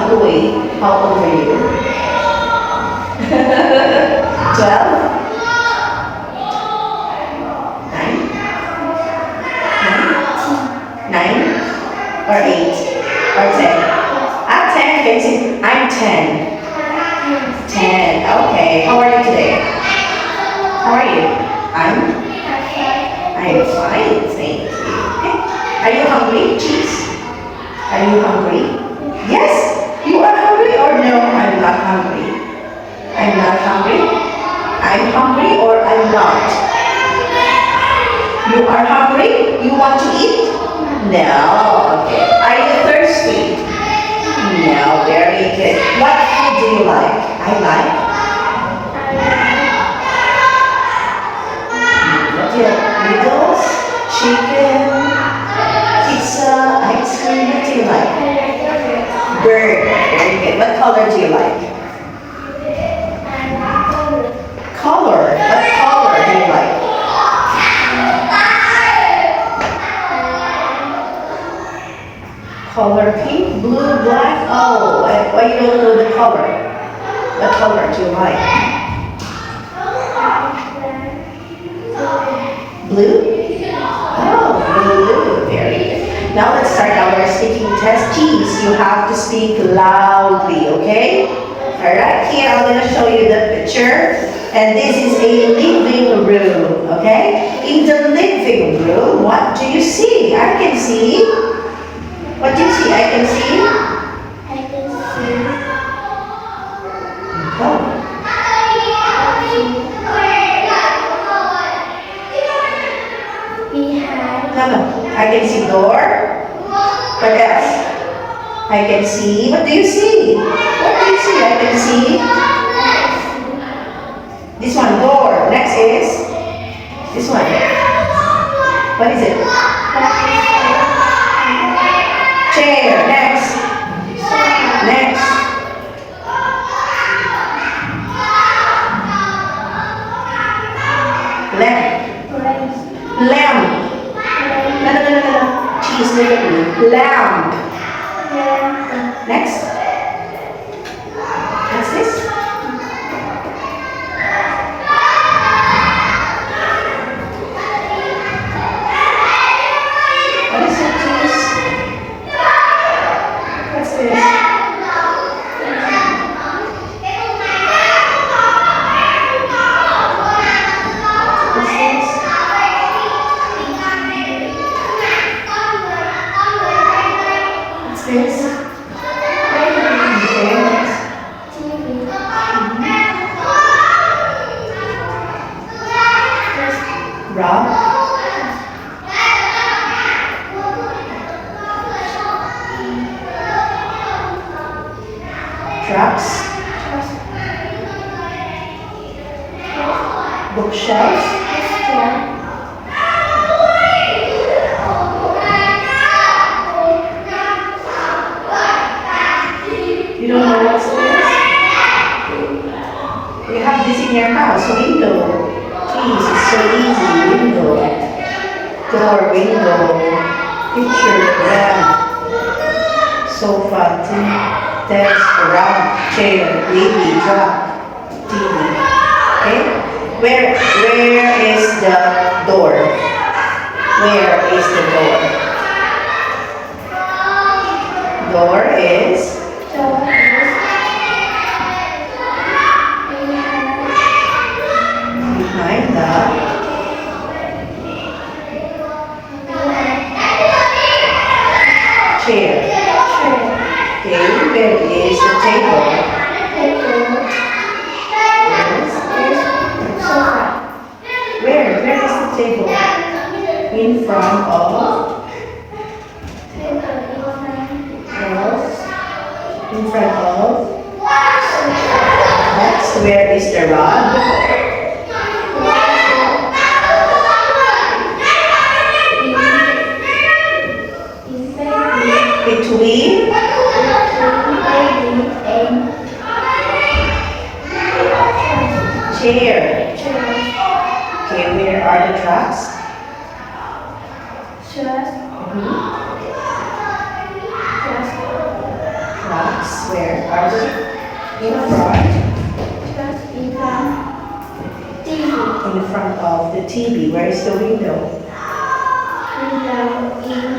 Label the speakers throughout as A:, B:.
A: boy. How old are you? 12? 9? Or 8? Or 10? Ah, 10. Can you say, I'm 10. 10. Okay. How are you today? How are you? I'm fine. Thank you. Okay. Are you hungry, Cheese? Are you hungry? Yes? You are hungry or no? I'm not hungry. I'm not hungry. I'm hungry or I'm not? You are hungry? You want to eat? No. Okay. Are you thirsty? No. Very good. What food do you like? I like. What do you like? Noodles, chicken, pizza, ice cream. What do you like? Burger. Very good. What color do you like? Color. What color do you like? Color pink, blue, black. Oh, why you don't know the color? What color do you like? Blue? Oh, blue. Very good. Now let's start our speaking test. Cheese, you have to speak loudly, okay? Alright, here I'm going to show you the picture. And this is a living room, okay? In the living room, what do you see? I can see. What do you see? I can see. Oh. No. I can see door. What else? I can see. What do you see? What do you see? I can see. This one, door. Next is this one. What is it? Chair. Next. Next. Lamp. Lamp. No. Cheese, look at me. Lamp. Next. What's this? What is it, cheese? What's this? This? Rob? Trucks? Bookshelves? You don't know what's this? You have this in your house, window. Jeez, it's so easy. Window. Door, window. Picture, lamp. Sofa, desk, ramp, chair, baby, truck, TV. Okay? Where is the door? Where is the door? Door is behind the chair. Okay, where is the table? Where is the table? In front of? In front of? Next, where is the rod? Between? Chair. Okay, where are the trucks? Trucks, where are they? In front.
B: Just in front. TV.
A: In front of the TV. Where is the window?
B: Window in.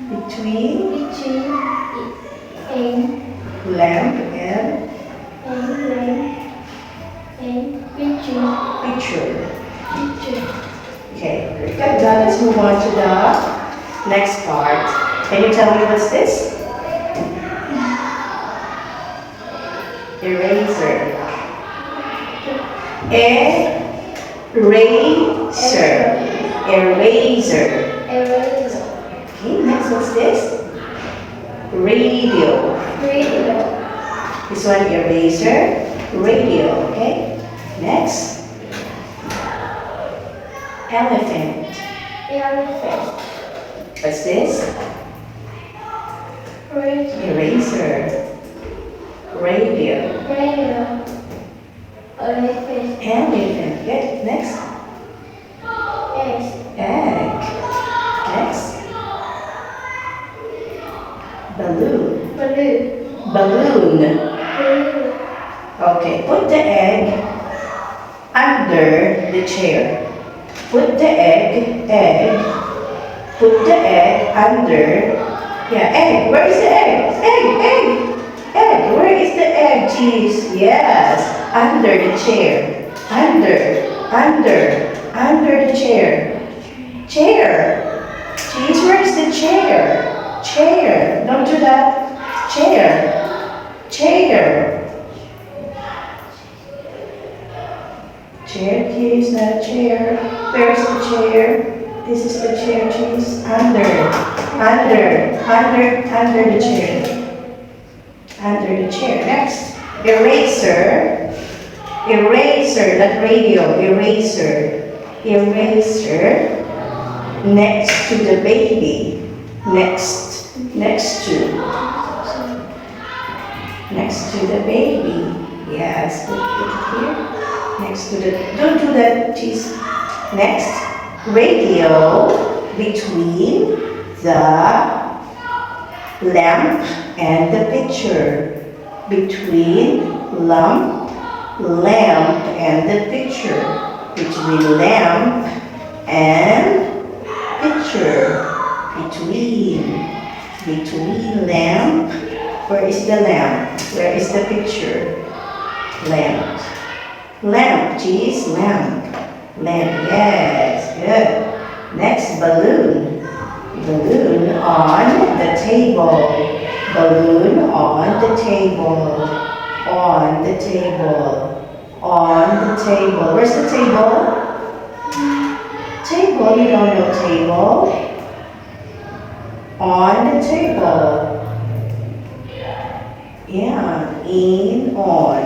A: Between
B: Between and
A: lamp and picture. Okay, very good. Now let's move on to the next part. Can you tell me what's this? Eraser. Eraser. Eraser. Okay, next what's this? Radio. This one eraser, radio, okay? Next. Elephant. What's this? Eraser. Radio. Elephant. Good. Next. Egg. Next. Balloon. Balloon. Okay, put the egg under the chair. Put the egg. Put the egg under. Yeah, egg. Where is the egg? Egg. Where is the egg, cheese? Yes, under the chair. Under the chair. Chair. Cheese, where is the chair? Chair. Don't do that. Chair. Chair, cheese, not chair. Where's the chair? This is the chair, cheese. Under the chair. Under the chair. Next. Eraser. Not radio. Eraser. Next to the baby. Next to the baby. Yes, put it here. Next to the, don't do that, cheese. Next, radio between the lamp and the picture. Between lamp and the picture. Between lamp and picture. Between lamp. Where is the lamp? Where is the picture? Lamp, cheese, lamp, yes, good. Next, balloon on the table. Where's the table? Table, you don't know table. On the table. Yeah, on.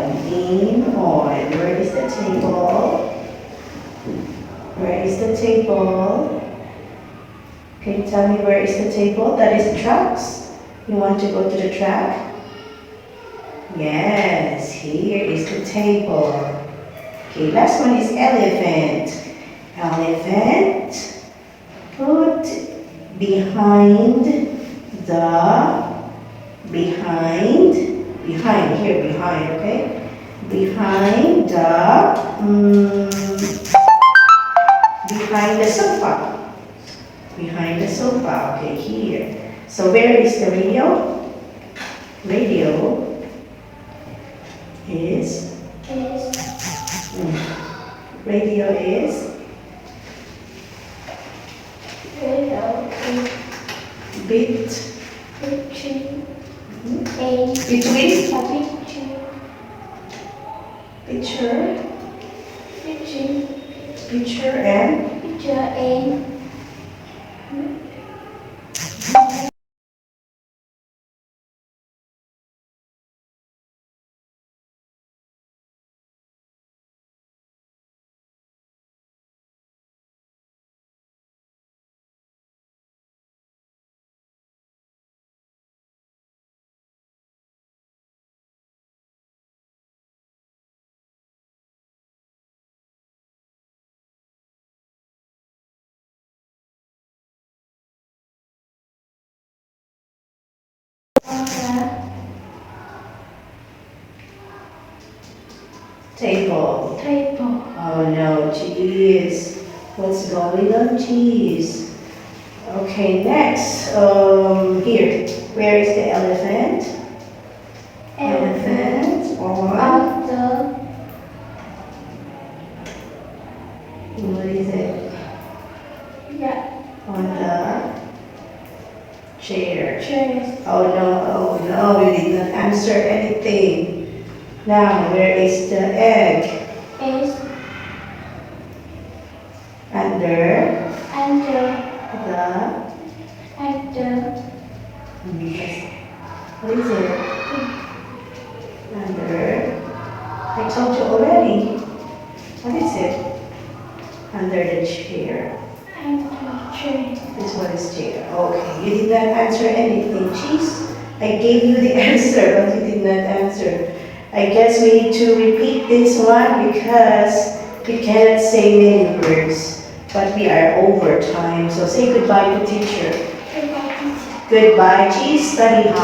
A: Where is the table? Can you tell me where is the table? That is the tracks. You want to go to the track? Yes, here is the table. Okay, last one is elephant. Put behind, okay? Behind the sofa, okay, here. So where is the radio? Radio is between picture and Table.
B: table,
A: Oh no, cheese. What's going on, cheese? Okay, next. Here. Where is the elephant? Elephant on.
B: on the
A: What is it?
B: yeah,
A: On the chair.
B: chairs,
A: Oh no, you did not answer anything. Now, where is the egg?
B: is
A: Under
B: under
A: the. What is it? Under. I told you already. What is it? Under the chair.
B: chair,
A: This one is chair. Okay, you did not answer anything. Cheese. I gave you the answer, but you did not answer. I guess we need to repeat this one because we cannot say many words. But we are over time. So say goodbye to teacher.
B: goodbye.
A: Goodbye, Cheese. Study hard.